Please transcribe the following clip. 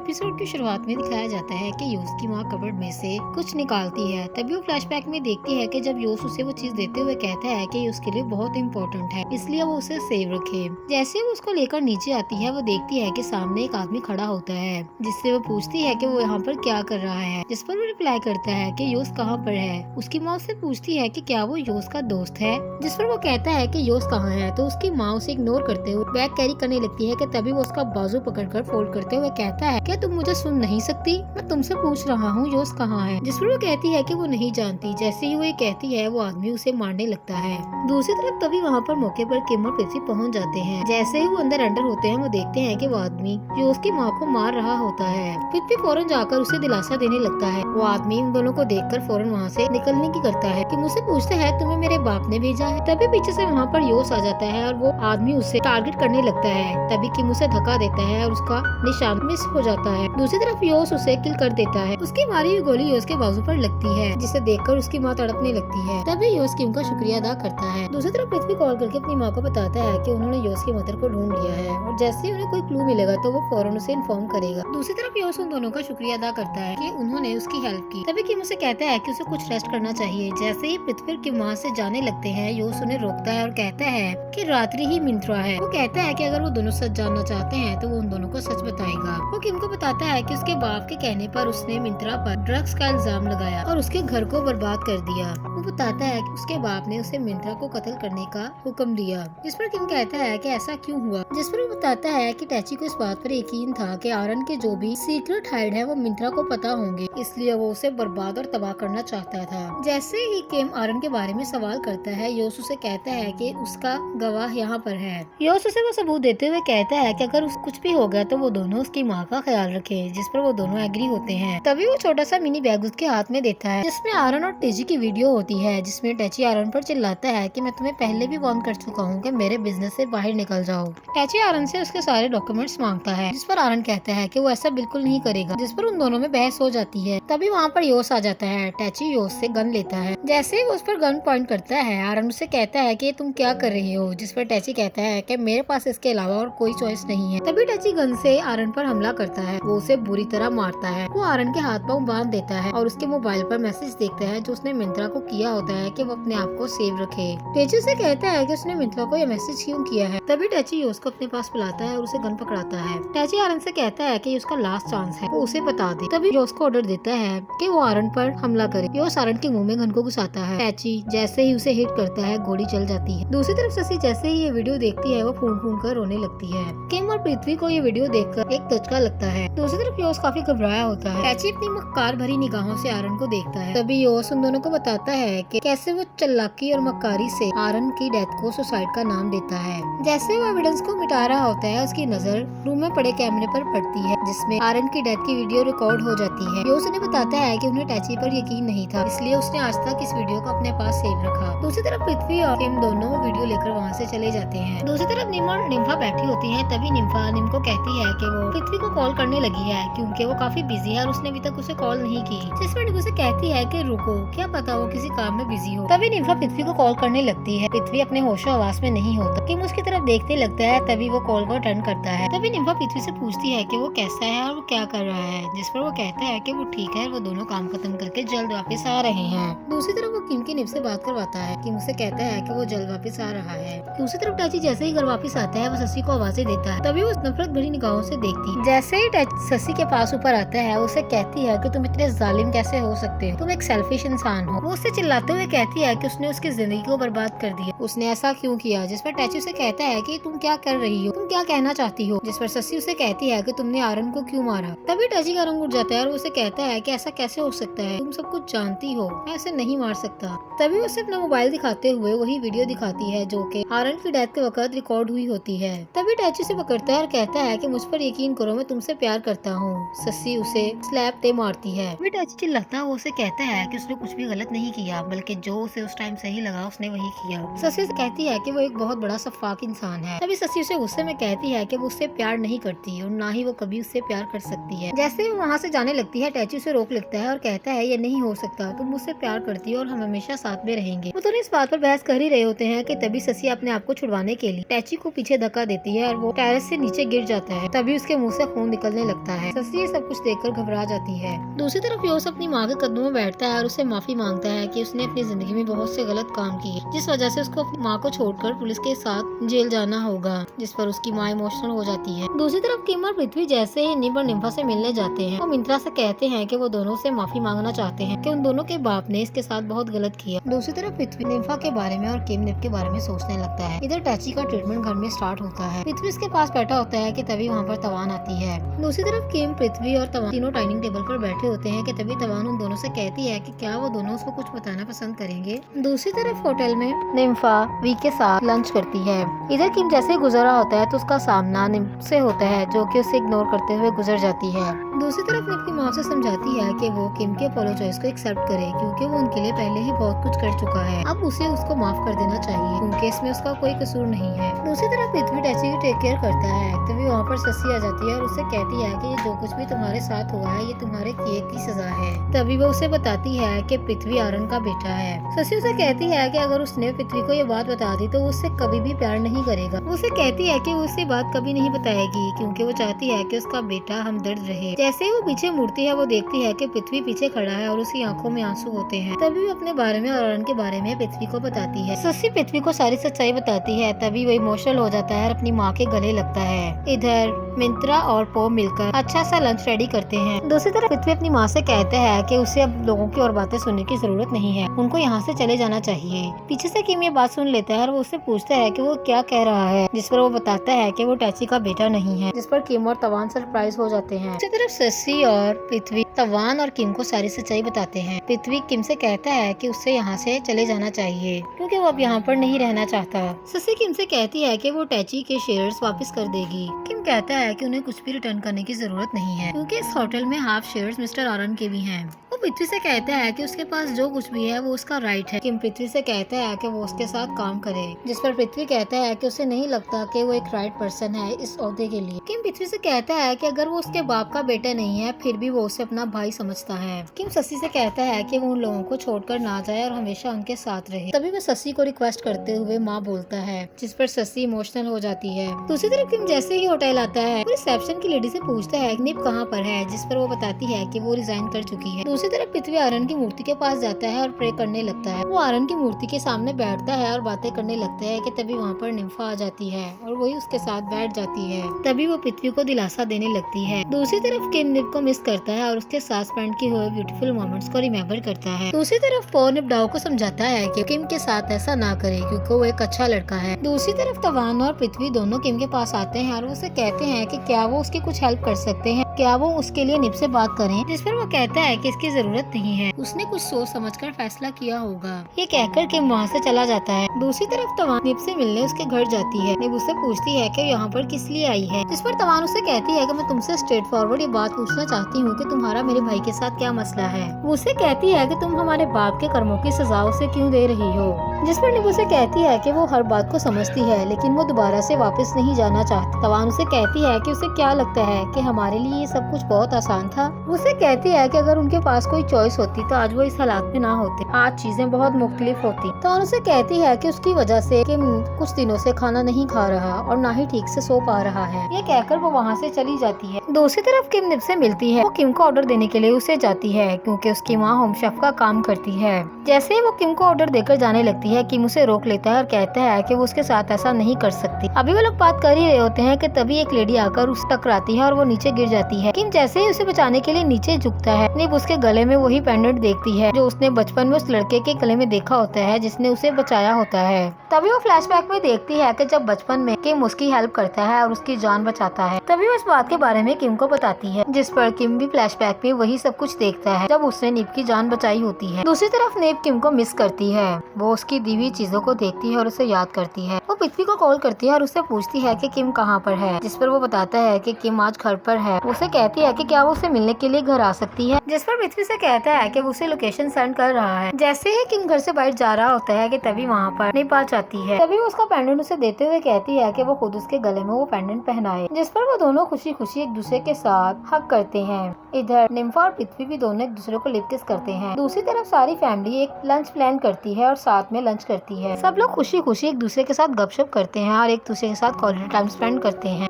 Episode की शुरुआत में दिखाया जाता है कि योस की माँ कबर्ड में से कुछ निकालती है। तभी वो फ्लैशबैक में देखती है कि जब योस उसे वो चीज देते हुए कहता है कि ये उसके लिए बहुत इम्पोर्टेंट है, इसलिए वो उसे सेव रखे। जैसे वो उसको लेकर नीचे आती है, वो देखती है कि सामने एक आदमी खड़ा होता है, जिससे वो पूछती है कि वो यहाँ पर क्या कर रहा है, जिस पर वो रिप्लाई करता है कि योस कहाँ पर है। उसकी माँ उससे पूछती है कि क्या वो योस का दोस्त है, जिस पर वो कहता है कि योस कहाँ है। तो उसकी माँ उसे इग्नोर करते हुए बैग कैरी करने लगती है कि तभी वो उसका बाजू पकड़कर फोल्ड करते हुए कहता है, क्या तुम मुझे सुन नहीं सकती? मैं तुमसे पूछ रहा हूँ योस कहाँ है। जिस पर वो कहती है कि वो नहीं जानती। जैसे ही वो ये कहती है, वो आदमी उसे मारने लगता है। दूसरी तरफ तभी वहाँ पर मौके पर किम और पृथ्वी पहुँच जाते हैं। जैसे ही वो अंदर एंटर होते हैं, वो देखते हैं कि वो आदमी योस की माँ को मार रहा होता है। पृथ्वी फौरन जाकर उसे दिलासा देने लगता है। वो आदमी उन दोनों को देखकर फौरन वहाँ से निकलने की करता है कि मुझसे पूछता है तुम्हें मेरे बाप ने भेजा है। तभी पीछे से वहाँ पर योस आ जाता है और वो आदमी उसे टारगेट करने लगता है। तभी किम उसे धक्का देता है और उसका निशान मिस हो जाता है। दूसरी तरफ योस उसे किल कर देता है। उसकी मारी हुई गोली योस के बाजू पर लगती है, जिसे देखकर उसकी माँ तड़पने लगती है। तभी योस किम का शुक्रिया अदा करता है। दूसरी तरफ पृथ्वी कॉल करके अपनी माँ को बताता है कि उन्होंने योस की मदर को ढूंढ लिया है और जैसे ही उन्हें कोई क्लू मिलेगा तो वो फौरन उसे इन्फॉर्म करेगा। दूसरी तरफ योस उन दोनों का शुक्रिया अदा करता है कि उन्होंने उसकी हेल्प की। तभी किम उसे कहता है कि उसे कुछ रेस्ट करना चाहिए। जैसे ही पृथ्वी और किम वहाँ से जाने लगते हैं, योस उन्हें रोकता है और कहता है कि रात्रि ही मिंत्रा है। वो कहता है कि अगर वो दोनों सच जानना चाहते हैं तो वो उन दोनों को सच बताएगा। वो किम को बताता है कि उसके बाप के कहने पर उसने मिंत्रा पर ड्रग्स का इल्जाम लगाया और उसके घर को बर्बाद कर दिया। वो बताता है कि उसके बाप ने उसे मिंत्रा को कत्ल करने का हुक्म दिया। जिस पर किम कहता है कि ऐसा क्यों हुआ। जिस पर वो बताता है कि टैची को इस बात पर यकीन था कि आरन के जो भी सीक्रेट हाइड है वो मिंत्रा को पता होंगे, इसलिए वो उसे बर्बाद और तबाह करना चाहता था। जैसे ही किम आरन के बारे में सवाल करता है, योस उसे कहता है कि उसका गवाह यहाँ पर है। योस उसे वो सबूत देते हुए कहता है कि अगर कुछ भी हो गया तो वो दोनों उसकी माँ का ख्याल रखे। जिस पर वो दोनों एग्री होते हैं। तभी वो छोटा सा मिनी बैग उसके हाथ में देता है, जिसमें आरन और टेची की वीडियो होती है, जिसमें टैची आरन पर चिल्लाता है कि मैं तुम्हें पहले भी वार्न कर चुका हूँ कि मेरे बिजनेस से बाहर निकल जाओ। टैची आरन से उसके सारे डॉक्यूमेंट्स मांगता है, जिस पर आरन कहता है कि वो ऐसा बिल्कुल नहीं करेगा। जिस पर उन दोनों में बहस हो जाती है। तभी वहाँ पर योस आ जाता है। टैची योस से गन लेता है। जैसे ही वो उस पर गन पॉइंट करता है, आरन उससे कहता है कि तुम क्या कर रही हो। जिस पर टैची कहता है कि मेरे पास इसके अलावा और कोई चॉइस नहीं है। तभी टैची गन से आरन पर हमला करता है। वो उसे बुरी तरह मारता है। वो आरन के हाथ पांव बांध देता है और उसके मोबाइल पर मैसेज देखता है जो उसने मिंत्रा को किया होता है कि वो अपने आप को सेव रखे। टैची से कहता है कि उसने मिंत्रा को यह मैसेज क्यों किया है। तभी टैची योस को अपने पास बुलाता है और उसे गन पकड़ाता है। टैची आरन से कहता है कि उसका लास्ट चांस है, वो उसे बता दे। तभी योस को ऑर्डर देता है कि वो आरन पर हमला करे। योस आरन के मुंह में गन को घुसाता है। टैची जैसे ही उसे हिट करता है, गोली चल जाती है। दूसरी तरफ शशि जैसे ही ये वीडियो देखती है, वो फूंड कर रोने लगती है। किम और पृथ्वी को ये वीडियो देखकर एक धचका लगता है। दूसरी तरफ योस काफी घबराया होता है। टैची अपनी मक्कार भरी निगाहों से आरन को देखता है। तभी योस उन दोनों को बताता है कि कैसे वो चालाकी और मक्कारी से आरन की डेथ को सुसाइड का नाम देता है। जैसे वो एविडेंस को मिटा रहा होता है, उसकी नजर रूम में पड़े कैमरे पर पड़ती है, जिसमें आरन की डेथ की वीडियो रिकॉर्ड हो जाती है। योस उन्हें बताता है कि उन्हें टैची पर यकीन नहीं था, इसलिए उसने आज तक इस वीडियो को अपने पास सेव रखा। दूसरी तरफ पृथ्वी और किम दोनों वीडियो लेकर वहाँ से चले जाते हैं। दूसरी तरफ निम और निम्फा बैठी होती हैं। तभी निम्फा निम को कहती है कि वो पृथ्वी को कॉल करने लगी है, क्योंकि वो काफी बिजी है और उसने अभी तक उसे कॉल नहीं की। जिस पर निम उसे कहती है कि रुको, क्या पता वो किसी काम में बिजी हो। तभी निम्फा पृथ्वी को कॉल करने लगती है। पृथ्वी अपने होशो हवास में नहीं होता। किम उसकी तरफ देखते लगता है। तभी वो कॉल को अटेंड करता है। तभी निम्फा पृथ्वी से पूछती है कि वो कैसा है और वो क्या कर रहा है। जिस पर वो कहता है कि वो ठीक है, वो दोनों काम खत्म करके जल्द वापस आ रहे हैं। दूसरी तरफ वो किम की निम से बात करवाता है। किम उसे कहता है कि वो जल्द वापस आ रहा है। दूसरी तरफ टैची जैसे ही घर वापस आता है, वो शशि को आवाजें देता है। तभी वो नफरत भरी निगाहों से देखती है। जैसे ही शशि के पास ऊपर आता है, उसे कहती है कि तुम इतने जालिम कैसे हो सकते हो, तुम एक सेल्फिश इंसान हो। वो उससे चिल्लाते हुए कहती है कि उसने उसकी जिंदगी को बर्बाद कर दिया, उसने ऐसा क्यों किया। जिस पर टैची उसे कहता है कि तुम क्या कर रही हो, तुम क्या कहना चाहती हो। जिस पर शशि उसे कहती है कि तुमने आरन को क्यों मारा। तभी टैची का रंग उठ जाता है और उसे कहता है कि ऐसा कैसे हो सकता है, तुम सब कुछ जानती हो, मैं ऐसे नहीं मार सकता। तभी वो उसे अपना मोबाइल दिखाते हुए वही वीडियो दिखाती है जो कि आरन की डेथ के वक्त रिकॉर्ड हुई होती है। तभी टैची से पकड़ता है और कहता है कि मुझ पर यकीन करो, मैं तुमसे प्यार करता हूँ। शशि उसे स्लैप दे मारती है। तभी टैची चिल्लाता है, वो उसे कहता है कि उसने कुछ भी गलत नहीं किया, बल्कि जो उसे उस टाइम सही लगा उसने वही किया। शशि से कहती है कि वो एक बहुत बड़ा सफाक इंसान है। तभी शशि उसे गुस्से में कहती है कि वो उससे प्यार नहीं करती और ना ही वो कभी उससे प्यार कर सकती है। जैसे वो वहाँ से जाने लगती है, टैची उसे रोक लेता है और कहता है ये नहीं हो सकता, तुम मुझसे प्यार करती हो और हम हमेशा साथ में रहेंगे। वो दोनों इस बात पर बहस कर ही रहे होते हैं कि तभी शशि अपने आप को छुड़वाने के लिए टैची को पीछे धक्का देती है और वो टेरेस से नीचे गिर जाता है। तभी उसके मुंह से खून निकल निकलने लगता है। शशि ये सब कुछ देखकर घबरा जाती है। दूसरी तरफ योस अपनी माँ के कदमों में बैठता है और उससे माफी मांगता है कि उसने अपनी जिंदगी में बहुत से गलत काम किए, जिस वजह से उसको अपनी माँ को छोड़कर पुलिस के साथ जेल जाना होगा, जिस पर उसकी माँ इमोशनल हो जाती है। दूसरी तरफ किम और पृथ्वी जैसे ही निब और निम्फा से मिलने जाते हैं, वो मिंत्रा से कहते हैं कि वो दोनों से माफी मांगना चाहते हैं कि उन दोनों के बाप ने इसके साथ बहुत गलत किया। दूसरी तरफ पृथ्वी निम्फा के बारे में और किम निब के बारे में सोचने लगता है। इधर टैची का ट्रीटमेंट घर में स्टार्ट होता है। पृथ्वी इसके पास बैठा होता है कि तभी वहाँ पर तवान आती है। दूसरी तरफ किम, पृथ्वी और तवान तीनों डाइनिंग टेबल पर बैठे होते हैं कि तभी तवान उन दोनों से कहती है कि क्या वो दोनों उसको कुछ बताना पसंद करेंगे। दूसरी तरफ होटल में निम्फा वी के साथ लंच करती है। इधर किम जैसे ही गुजर रहा होता है तो उसका सामना निम से होता है, जो कि उसे इग्नोर करते हुए गुजर जाती है। दूसरी तरफ निप की माँ से समझाती है कि वो किम के अपोलोजाइज को एक्सेप्ट करे, क्योंकि वो उनके लिए पहले ही बहुत कुछ कर चुका है। अब उसे उसको माफ कर देना चाहिए, क्योंकि इसमें उसका कोई कसूर नहीं है। दूसरी तरफ पृथ्वी टैची की टेक केयर करता है, तभी वहाँ पर शशि आ जाती है और उससे कहती है कि ये जो कुछ भी तुम्हारे साथ हुआ है ये तुम्हारे किए की सजा है। तभी वो उसे बताती है कि पृथ्वी आर्यन का बेटा है। शशि उसे कहती है कि अगर उसने पृथ्वी को ये बात बता दी तो वो उससे कभी भी प्यार नहीं करेगा। वो उसे कहती है कि वो उससे बात कभी नहीं बताएगी, क्योंकि वो चाहती है कि उसका बेटा हमदर्द रहे। जैसे ही वो पीछे मुड़ती है, वो देखती है कि पृथ्वी पीछे खड़ा है और उसकी आंखों में आंसू होते हैं। तभी वो अपने बारे में और आर्यन के बारे में पृथ्वी को बताती है। शशि पृथ्वी को सारी सच्चाई बताती है, तभी वो इमोशनल हो जाता है और अपनी माँ के गले लगता है। इधर मिंत्रा और पो मिलकर अच्छा सा लंच रेडी करते हैं। दूसरी तरफ पृथ्वी अपनी माँ से कहता है कि उसे अब लोगों की और बातें सुनने की जरूरत नहीं है, उनको यहाँ से चले जाना चाहिए। पीछे से किम ये बात सुन लेता है और वो उससे पूछता है कि वो क्या कह रहा है, जिस पर वो बताता है कि वो टैची का बेटा नहीं है, जिस पर किम और तवान सरप्राइज हो जाते हैं। दूसरी तरफ शशि और पृथ्वी तवान और किम को सारी सच्चाई बताते हैं। पृथ्वी किम से कहता है कि उससे यहाँ से चले जाना चाहिए, क्योंकि वो अब यहाँ पर नहीं रहना चाहता। शशि किम से कहती है कि वो टैची के शेयर्स वापस कर देगी। किम कहता है कि उन्हें कुछ भी रिटर्न करने की जरूरत नहीं है, क्योंकि इस होटल में हाफ शेयर्स मिस्टर आर्यन के भी हैं। वो पृथ्वी से कहता है कि उसके पास जो कुछ भी है वो उसका राइट है। किम पृथ्वी से कहता है कि वो उसके साथ काम करे, जिस पर पृथ्वी कहता है कि उसे नहीं लगता कि वो एक राइट पर्सन है इस ओहदे के लिए। किम पृथ्वी से कहता है कि अगर वो उसके बाप का बेटा नहीं है फिर भी वो उसे अपना भाई समझता है। किम शशि से कहता है कि वो उन लोगों को छोड़कर ना जाए और हमेशा उनके साथ रहे। तभी वो शशि को रिक्वेस्ट करते हुए माँ बोलता है, जिस पर शशि इमोशनल हो जाती है। दूसरी तरफ किम जैसे ही होटल आता है, वो रिसेप्शन की लेडी से पूछता है कि निप कहाँ पर है, जिस पर वो बताती है कि वो रिजाइन कर चुकी है। दूसरी तरफ पृथ्वी आर्यन की मूर्ति के पास जाता है और प्रे करने लगता है। वो आर्यन की मूर्ति के सामने बैठता है और बातें करने लगता है कि तभी वहाँ पर निम्फा आ जाती है और वही उसके साथ बैठ जाती है। तभी वो पृथ्वी को दिलासा देने लगती है। दूसरी तरफ किम निप को मिस करता है और उसके साथ स्पेंड किए हुए ब्यूटीफुल मोमेंट्स को रिमेम्बर करता है। दूसरी तरफ पो निप डाओ को समझाता है कि किम के साथ ऐसा ना करे, क्योंकि वो एक अच्छा लड़का है। दूसरी तरफ तवान और पृथ्वी दोनों किम के पास आते हैं और उसे कहते हैं कि क्या वो उसकी कुछ हेल्प कर सकते हैं, क्या वो उसके लिए निप से बात करें, जिस पर वो कहता है कि इसकी जरूरत नहीं है, उसने कुछ सोच समझकर फैसला किया होगा। ये कहकर किम वहाँ से चला जाता है। दूसरी तरफ तवान निप से मिलने उसके घर जाती है। निप उससे पूछती है कि यहाँ पर किस लिए आई है, जिस पर तवान उसे कहती है कि मैं तुमसे स्ट्रेट फॉरवर्ड ये बात पूछना चाहती हूँ कि तुम्हारा मेरे भाई के साथ क्या मसला है। वो उसे कहती है कि तुम हमारे बाप के कर्मों की सजा उसे क्यों दे रही हो, जिस पर निप उसे कहती है कि वो हर बात को समझती है, लेकिन वो दोबारा से वापस नहीं जाना चाहती। तवान उसे कहती है कि उसे क्या लगता है कि हमारे लिए ये सब कुछ बहुत आसान था। उसे कहती है कि अगर उनके पास कोई चॉइस होती तो आज वो इस हालात में ना होते, आज चीजें बहुत मुख्तलिफ होती। तो उसे कहती है कि उसकी वजह से किम कुछ दिनों से खाना नहीं खा रहा और ना ही ठीक से सो पा रहा है। ये कहकर वो वहाँ से चली जाती है। दूसरी तरफ किम निप से मिलती है। वो किम को ऑर्डर देने के लिए उसे जाती है, क्योंकि उसकी माँ होम शेफ का काम करती है। जैसे ही वो किम को ऑर्डर देकर जाने लगती है, किम उसे रोक लेता है और कहता है कि वो उसके साथ ऐसा नहीं कर सकती। अभी वो लोग बात कर ही रहे होते हैं कि तभी एक लेडी आकर उस टकराती है और वो नीचे गिर जाती है। किम जैसे ही उसे बचाने के लिए नीचे झुकता है, निप उसके गले में वही पेंडेंट देखती है जो उसने बचपन में उस लड़के के गले में देखा होता है जिसने उसे बचाया होता है। तभी वो फ्लैशबैक में देखती है कि जब बचपन में किम उसकी हेल्प करता है और उसकी जान बचाता है। तभी वो इस बात के बारे में किम को बताती है, जिस पर किम भी फ्लैशबैक में वही सब कुछ देखता है जब उसने निप की जान बचाई होती है। दूसरी तरफ निप किम को मिस करती है। वो उसकी दी हुई चीजों को देखती है और उसे याद करती है। वो पृथ्वी को कॉल करती है और उससे पूछती है कि किम कहाँ पर है, जिस पर वो बताता है कि किम आज घर पर है। उसे कहती है कि क्या वो उसे मिलने के लिए घर आ सकती है, जिस पर पृथ्वी से कहता है कि वो उसे लोकेशन सेंड कर रहा है। जैसे ही किम घर से बाहर जा रहा होता है कि तभी वहाँ पर निप आ जाती है। तभी वो उसका पेंडेंट उसे देते हुए कहती है कि वो खुद उसके गले में वो पेंडेंट पहनाए, जिस पर वो दोनों खुशी खुशी एक दूसरे के साथ हग करते हैं। इधर निम्फा और पृथ्वी भी दोनों एक दूसरे को लिप किस करते हैं। दूसरी तरफ सारी फैमिली एक लंच प्लान करती है और साथ में लंच करती है। सब लोग खुशी खुशी एक दूसरे के साथ गपशप करते हैं और एक दूसरे के साथ क्वालिटी टाइम स्पेंड करते हैं।